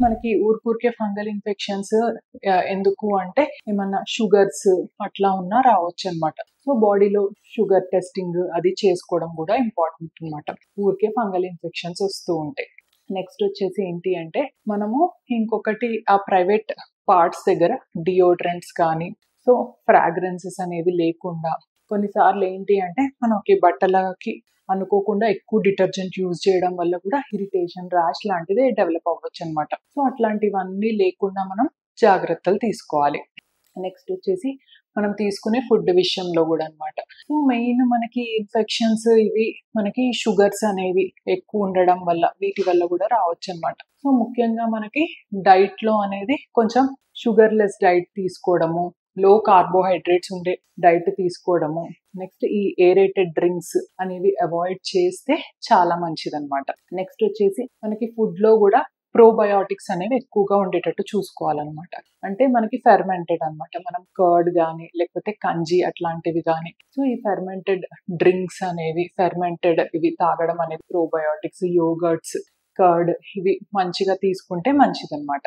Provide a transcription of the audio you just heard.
మనకి ఊరికే fungal infections ఎందుకు అంటే ఏమన్నా షుగర్స్ అట్లా ఉన్నా రావచ్చు అనమాట. సో బాడీలో షుగర్ టెస్టింగ్ అది చేసుకోవడం కూడా ఇంపార్టెంట్ అనమాట, ఊరికే ఫంగల్ ఇన్ఫెక్షన్స్ వస్తూ ఉంటాయి. నెక్స్ట్ వచ్చేసి ఏంటి అంటే మనము ఇంకొకటి ఆ ప్రైవేట్ పార్ట్స్ దగ్గర డియోడ్రెంట్స్ కానీ సో ఫ్రాగ్రెన్సెస్ అనేవి లేకుండా, కొన్నిసార్లు ఏంటి అంటే మనకి బట్టలకి అనుకోకుండా ఎక్కువ డిటర్జెంట్ యూజ్ చేయడం వల్ల కూడా ఇరిటేషన్, ర్యాష్ లాంటిది డెవలప్ అవ్వచ్చు అనమాట. సో అట్లాంటివన్నీ లేకుండా మనం జాగ్రత్తలు తీసుకోవాలి. నెక్స్ట్ వచ్చేసి మనం తీసుకునే ఫుడ్ విషయంలో కూడా అనమాట. సో మెయిన్ మనకి ఇన్ఫెక్షన్స్ ఇవి మనకి షుగర్స్ అనేవి ఎక్కువ ఉండడం వల్ల వీటి వల్ల కూడా రావచ్చు అనమాట. సో ముఖ్యంగా మనకి డైట్ లో అనేది కొంచెం షుగర్లెస్ డైట్ తీసుకోవడము, లో కార్బోహైడ్రేట్స్ ఉండే డైట్ తీసుకోవడము, నెక్స్ట్ ఈ ఏరేటెడ్ డ్రింక్స్ అనేవి అవాయిడ్ చేస్తే చాలా మంచిదన్నమాట. నెక్స్ట్ వచ్చేసి మనకి ఫుడ్ లో కూడా ప్రోబయోటిక్స్ అనేవి ఎక్కువగా ఉండేటట్టు చూసుకోవాలన్నమాట. అంటే మనకి ఫెర్మెంటెడ్ అనమాట, మనం కర్డ్ కానీ లేకపోతే కంజీ అట్లాంటివి కానీ, సో ఈ ఫెర్మెంటెడ్ డ్రింక్స్ అనేవి ఫెర్మెంటెడ్ ఇవి తాగడం అనేది ప్రోబయోటిక్స్, యోగర్ట్స్, కర్డ్ ఇవి మంచిగా తీసుకుంటే మంచిదన్నమాట.